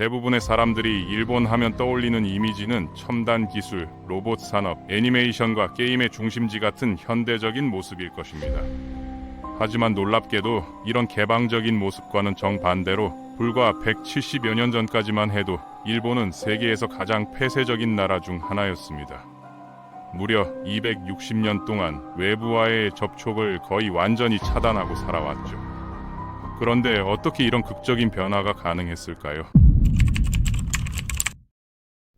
대부분의 사람들이 일본 하면 떠올리는 이미지는 첨단 기술, 로봇 산업, 애니메이션과 게임의 중심지 같은 현대적인 모습일 것입니다. 하지만 놀랍게도 이런 개방적인 모습과는 정반대로 불과 170여 년 전까지만 해도 일본은 세계에서 가장 폐쇄적인 나라 중 하나였습니다. 무려 260년 동안 외부와의 접촉을 거의 완전히 차단하고 살아왔죠. 그런데 어떻게 이런 극적인 변화가 가능했을까요?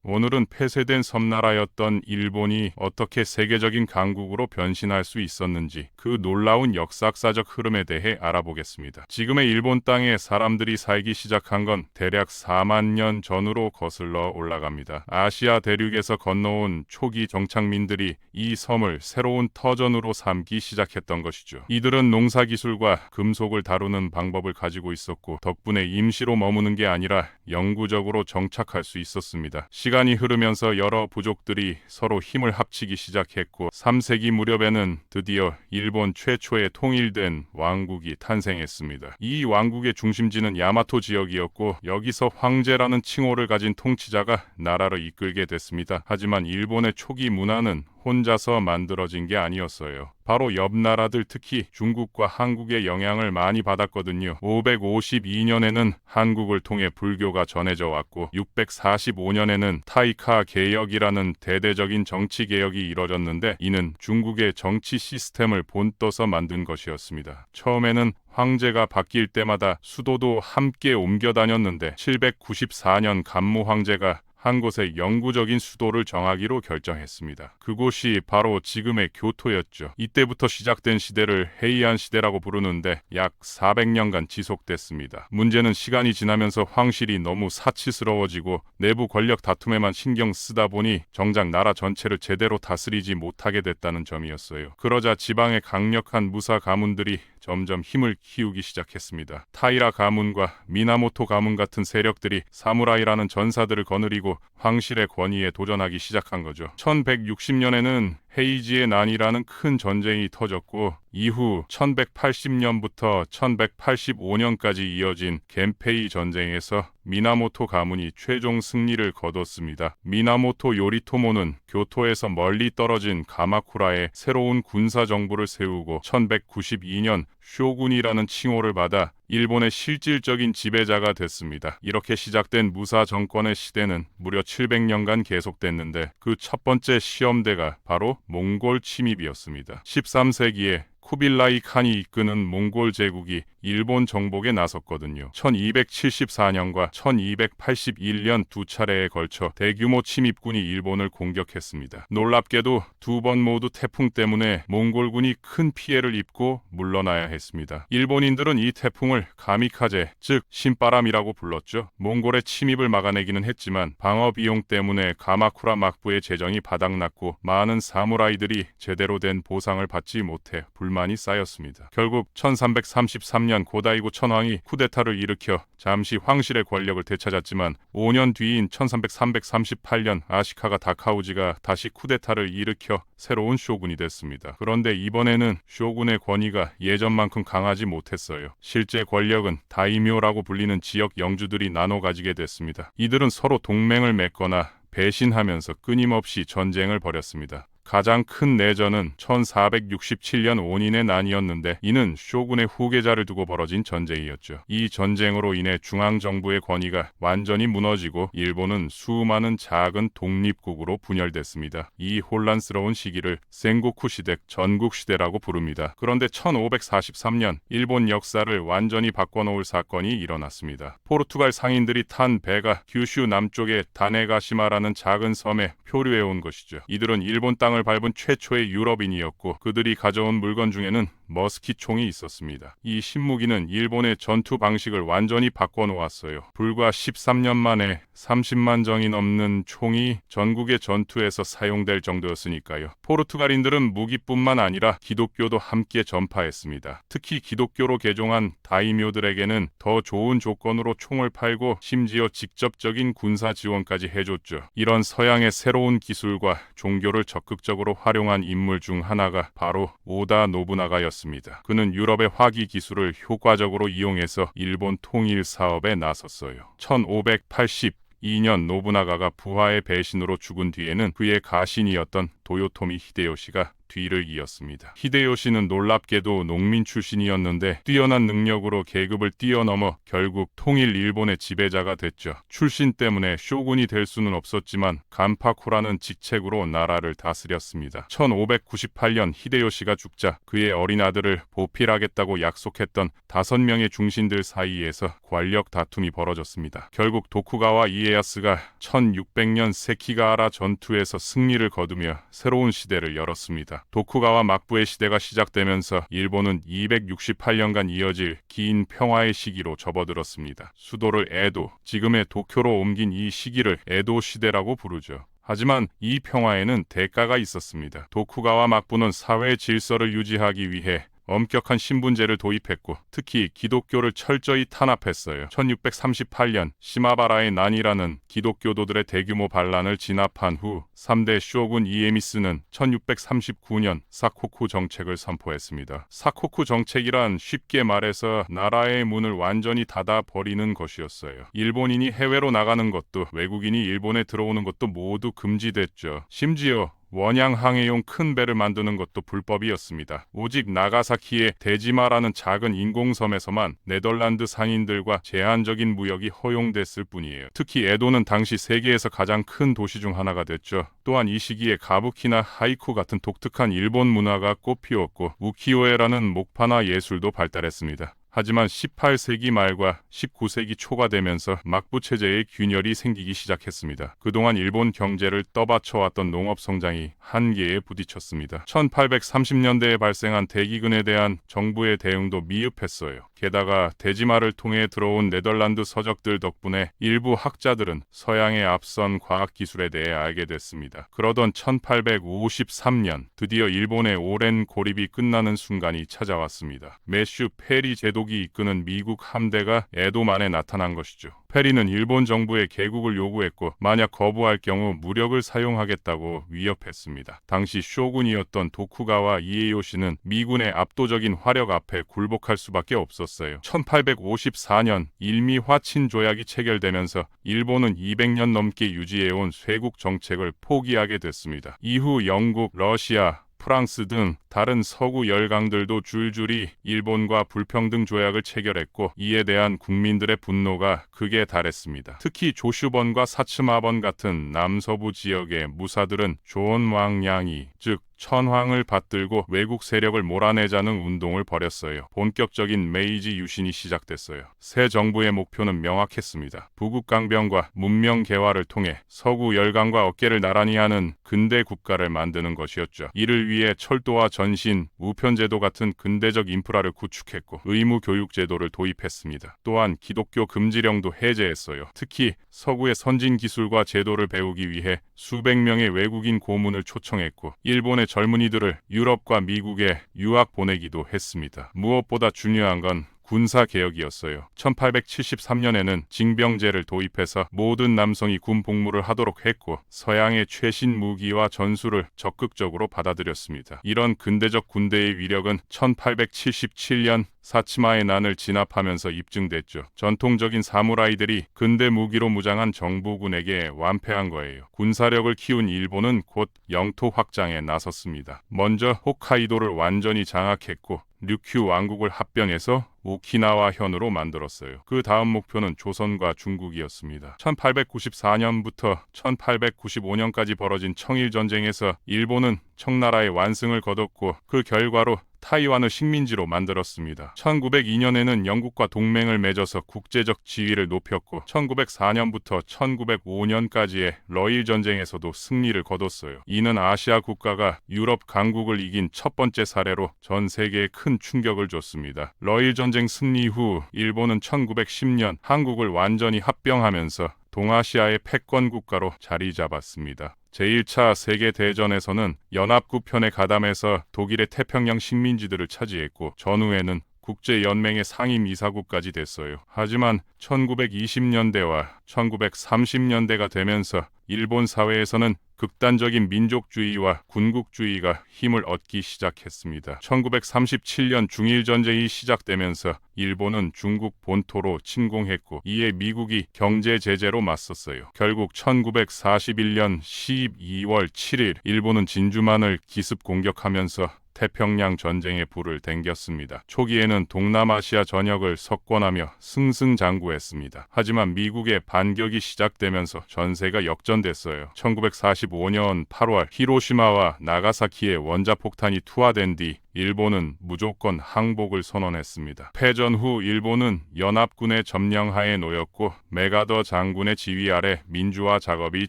오늘은 폐쇄된 섬나라였던 일본이 어떻게 세계적인 강국으로 변신할 수 있었는지 그 놀라운 역사사적 흐름에 대해 알아보겠습니다. 지금의 일본 땅에 사람들이 살기 시작한 건 대략 4만 년 전으로 거슬러 올라갑니다. 아시아 대륙에서 건너온 초기 정착민들이 이 섬을 새로운 터전으로 삼기 시작했던 것이죠. 이들은 농사기술과 금속을 다루는 방법을 가지고 있었고 덕분에 임시로 머무는 게 아니라 영구적으로 정착할 수 있었습니다. 시간이 흐르면서 여러 부족들이 서로 힘을 합치기 시작했고 3세기 무렵에는 드디어 일본 최초의 통일된 왕국이 탄생했습니다. 이 왕국의 중심지는 야마토 지역이었고 여기서 황제라는 칭호를 가진 통치자가 나라를 이끌게 됐습니다. 하지만 일본의 초기 문화는 혼자서 만들어진 게 아니었어요. 바로 옆 나라들 특히 중국과 한국의 영향을 많이 받았거든요. 552년에는 한국을 통해 불교가 전해져 왔고 645년에는 타이카 개혁이라는 대대적인 정치 개혁이 이뤄졌는데 이는 중국의 정치 시스템을 본떠서 만든 것이었습니다. 처음에는 황제가 바뀔 때마다 수도도 함께 옮겨 다녔는데 794년 간무 황제가 한 곳의 영구적인 수도를 정하기로 결정했습니다. 그곳이 바로 지금의 교토였죠. 이때부터 시작된 시대를 헤이안 시대라고 부르는데 약 400년간 지속됐습니다. 문제는 시간이 지나면서 황실이 너무 사치스러워지고 내부 권력 다툼에만 신경 쓰다 보니 정작 나라 전체를 제대로 다스리지 못하게 됐다는 점이었어요. 그러자 지방의 강력한 무사 가문들이 점점 힘을 키우기 시작했습니다. 타이라 가문과 미나모토 가문 같은 세력들이 사무라이라는 전사들을 거느리고 황실의 권위에 도전하기 시작한 거죠. 1160년에는 헤이지의 난이라는 큰 전쟁이 터졌고 이후 1180년부터 1185년까지 이어진 겐페이 전쟁에서 미나모토 가문이 최종 승리를 거뒀습니다. 미나모토 요리토모는 교토에서 멀리 떨어진 가마쿠라에 새로운 군사 정부를 세우고 1192년 쇼군이라는 칭호를 받아 일본의 실질적인 지배자가 됐습니다. 이렇게 시작된 무사 정권의 시대는 무려 700년간 계속됐는데 그 첫 번째 시험대가 바로 몽골 침입이었습니다. 13세기에 쿠빌라이 칸이 이끄는 몽골 제국이 일본 정복에 나섰거든요. 1274년과 1281년 두 차례에 걸쳐 대규모 침입군이 일본을 공격했습니다. 놀랍게도 두 번 모두 태풍 때문에 몽골군이 큰 피해를 입고 물러나야 했습니다. 일본인들은 이 태풍을 가미카제, 즉 신바람이라고 불렀죠. 몽골의 침입을 막아내기는 했지만 방어 비용 때문에 가마쿠라 막부의 재정이 바닥났고 많은 사무라이들이 제대로 된 보상을 받지 못해 불만이 쌓였습니다. 결국 1333년 고다이고 천황이 쿠데타를 일으켜 잠시 황실의 권력을 되찾았지만 5년 뒤인 1338년 아시카가 다카우지가 다시 쿠데타를 일으켜 새로운 쇼군이 됐습니다. 그런데 이번에는 쇼군의 권위가 예전만큼 강하지 못했어요. 실제 권력은 다이묘라고 불리는 지역 영주들이 나눠 가지게 됐습니다. 이들은 서로 동맹을 맺거나 배신하면서 끊임없이 전쟁을 벌였습니다. 가장 큰 내전은 1467년 온인의 난이었는데 이는 쇼군의 후계자를 두고 벌어진 전쟁이었죠. 이 전쟁으로 인해 중앙정부의 권위가 완전히 무너지고 일본은 수많은 작은 독립국으로 분열됐습니다. 이 혼란스러운 시기를 센고쿠 시대, 전국시대라고 부릅니다. 그런데 1543년 일본 역사를 완전히 바꿔놓을 사건이 일어났습니다. 포르투갈 상인들이 탄 배가 규슈 남쪽의 다네가시마라는 작은 섬에 표류해온 것이죠. 이들은 일본 땅을 밟은 최초의 유럽인이었고 그들이 가져온 물건 중에는 머스킷총이 있었습니다. 이 신무기는 일본의 전투 방식을 완전히 바꿔놓았어요. 불과 13년 만에 30만 정이 넘는 총이 전국의 전투에서 사용될 정도였으니까요. 포르투갈인들은 무기뿐만 아니라 기독교도 함께 전파했습니다. 특히 기독교로 개종한 다이묘들에게는 더 좋은 조건으로 총을 팔고 심지어 직접적인 군사 지원까지 해줬죠. 이런 서양의 새로운 기술과 종교를 적극적으로 활용한 인물 중 하나가 바로 오다 노부나가였습니다. 되었습니다. 그는 유럽의 화기 기술을 효과적으로 이용해서 일본 통일 사업에 나섰어요. 1582년 노부나가가 부하의 배신으로 죽은 뒤에는 그의 가신이었던 도요토미 히데요시가 뒤를 이었습니다. 히데요시는 놀랍게도 농민 출신이었는데 뛰어난 능력으로 계급을 뛰어넘어 결국 통일 일본의 지배자가 됐죠. 출신 때문에 쇼군이 될 수는 없었지만 간파쿠라는 직책으로 나라를 다스렸습니다. 1598년 히데요시가 죽자 그의 어린 아들을 보필하겠다고 약속했던 5명의 중신들 사이에서 권력 다툼이 벌어졌습니다. 결국 도쿠가와 이에야스가 1600년 세키가하라 전투에서 승리를 거두며 새로운 시대를 열었습니다. 도쿠가와 막부의 시대가 시작되면서 일본은 268년간 이어질 긴 평화의 시기로 접어들었습니다. 수도를 에도, 지금의 도쿄로 옮긴 이 시기를 에도 시대라고 부르죠. 하지만 이 평화에는 대가가 있었습니다. 도쿠가와 막부는 사회 질서를 유지하기 위해 엄격한 신분제를 도입했고 특히 기독교를 철저히 탄압했어요. 1638년 시마바라의 난이라는 기독교도들의 대규모 반란을 진압한 후 3대 쇼군 이에미스는 1639년 사코쿠 정책을 선포했습니다. 사코쿠 정책이란 쉽게 말해서 나라의 문을 완전히 닫아버리는 것이었어요. 일본인이 해외로 나가는 것도 외국인이 일본에 들어오는 것도 모두 금지됐죠. 심지어 원양항해용 큰 배를 만드는 것도 불법이었습니다. 오직 나가사키의 데지마라는 작은 인공섬에서만 네덜란드 상인들과 제한적인 무역이 허용됐을 뿐이에요. 특히 에도는 당시 세계에서 가장 큰 도시 중 하나가 됐죠. 또한 이 시기에 가부키나 하이쿠 같은 독특한 일본 문화가 꽃피웠고 우키요에라는 목파나 예술도 발달했습니다. 하지만 18세기 말과 19세기 초가 되면서 막부 체제의 균열이 생기기 시작했습니다. 그동안 일본 경제를 떠받쳐왔던 농업 성장이 한계에 부딪혔습니다. 1830년대에 발생한 대기근에 대한 정부의 대응도 미흡했어요. 게다가 대지마를 통해 들어온 네덜란드 서적들 덕분에 일부 학자들은 서양의 앞선 과학기술에 대해 알게 됐습니다. 그러던 1853년 드디어 일본의 오랜 고립이 끝나는 순간이 찾아왔습니다. 매슈 페리 제독이 이끄는 미국 함대가 에도만에 나타난 것이죠. 페리는 일본 정부에 개국을 요구했고 만약 거부할 경우 무력을 사용하겠다고 위협했습니다. 당시 쇼군이었던 도쿠가와 이에요시는 미군의 압도적인 화력 앞에 굴복할 수밖에 없었어요. 1854년 일미 화친 조약이 체결되면서 일본은 200년 넘게 유지해온 쇄국 정책을 포기하게 됐습니다. 이후 영국, 러시아, 프랑스 등 다른 서구 열강들도 줄줄이 일본과 불평등 조약을 체결했고 이에 대한 국민들의 분노가 극에 달했습니다. 특히 조슈번과 사츠마번 같은 남서부 지역의 무사들은 존왕양이 즉 천황을 받들고 외국 세력을 몰아내자는 운동을 벌였어요. 본격적인 메이지 유신이 시작됐어요. 새 정부의 목표는 명확했습니다. 부국강병과 문명 개화를 통해 서구 열강과 어깨를 나란히 하는 근대 국가를 만드는 것이었죠. 이를 위해 철도와 전신, 우편제도 같은 근대적 인프라를 구축했고 의무 교육 제도를 도입했습니다. 또한 기독교 금지령도 해제했어요. 특히 서구의 선진 기술과 제도를 배우기 위해 수백 명의 외국인 고문을 초청했고 일본의 젊은이들을 유럽과 미국에 유학 보내기도 했습니다. 무엇보다 중요한 건 군사개혁이었어요. 1873년에는 징병제를 도입해서 모든 남성이 군 복무를 하도록 했고 서양의 최신 무기와 전술을 적극적으로 받아들였습니다. 이런 근대적 군대의 위력은 1877년 사치마의 난을 진압하면서 입증됐죠. 전통적인 사무라이들이 근대 무기로 무장한 정부군에게 완패한 거예요. 군사력을 키운 일본은 곧 영토 확장에 나섰습니다. 먼저 홋카이도를 완전히 장악했고 류큐 왕국을 합병해서 오키나와현으로 만들었어요. 그 다음 목표는 조선과 중국이었습니다. 1894년부터 1895년까지 벌어진 청일전쟁에서 일본은 청나라의 완승을 거뒀고 그 결과로 타이완을 식민지로 만들었습니다. 1902년에는 영국과 동맹을 맺어서 국제적 지위를 높였고 1904년부터 1905년까지의 러일 전쟁에서도 승리를 거뒀어요. 이는 아시아 국가가 유럽 강국을 이긴 첫 번째 사례로 전 세계에 큰 충격을 줬습니다. 러일 전쟁 승리 후 일본은 1910년 한국을 완전히 합병하면서 동아시아의 패권 국가로 자리 잡았습니다. 제1차 세계대전에서는 연합국편에 가담해서 독일의 태평양 식민지들을 차지했고 전후에는 국제연맹의 상임이사국까지 됐어요. 하지만 1920년대와 1930년대가 되면서 일본 사회에서는 극단적인 민족주의와 군국주의가 힘을 얻기 시작했습니다. 1937년 중일전쟁이 시작되면서 일본은 중국 본토로 침공했고 이에 미국이 경제 제재로 맞섰어요. 결국 1941년 12월 7일 일본은 진주만을 기습 공격하면서 태평양 전쟁의 불을 땡겼습니다. 초기에는 동남아시아 전역을 석권하며 승승장구했습니다. 하지만 미국의 반격이 시작되면서 전세가 역전됐어요. 1945년 8월 히로시마와 나가사키에 원자폭탄이 투하된 뒤 일본은 무조건 항복을 선언했습니다. 패전 후 일본은 연합군의 점령하에 놓였고 메가더 장군의 지휘 아래 민주화 작업이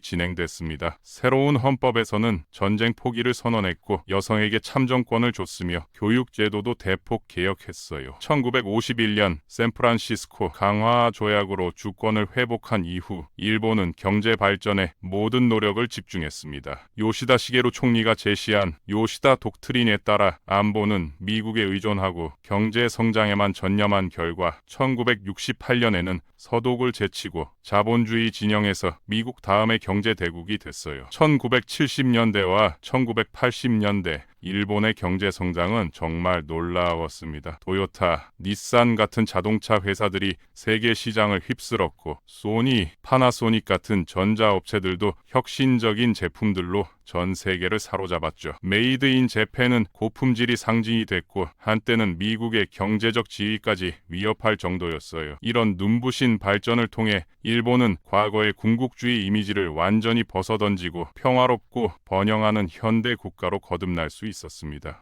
진행됐습니다. 새로운 헌법에서는 전쟁 포기를 선언했고 여성에게 참정권을 줬으며 교육 제도도 대폭 개혁했어요. 1951년 샌프란시스코 강화 조약으로 주권을 회복한 이후 일본은 경제 발전에 모든 노력을 집중했습니다. 요시다 시게루 총리가 제시한 요시다 독트린에 따라 안보는 미국에 의존하고 경제 성장에만 전념한 결과 1968년에는 서독을 제치고 자본주의 진영에서 미국 다음의 경제 대국이 됐어요. 1970년대와 1980년대 일본의 경제 성장은 정말 놀라웠습니다. 토요타, 닛산 같은 자동차 회사들이 세계 시장을 휩쓸었고 소니, 파나소닉 같은 전자업체들도 혁신적인 제품들로 전 세계를 사로잡았죠. 메이드 인 재팬은 고품질이 상징이 됐고 한때는 미국의 경제적 지위까지 위협할 정도였어요. 이런 눈부신 발전을 통해 일본은 과거의 군국주의 이미지를 완전히 벗어던지고 평화롭고 번영하는 현대 국가로 거듭날 수 있었습니다.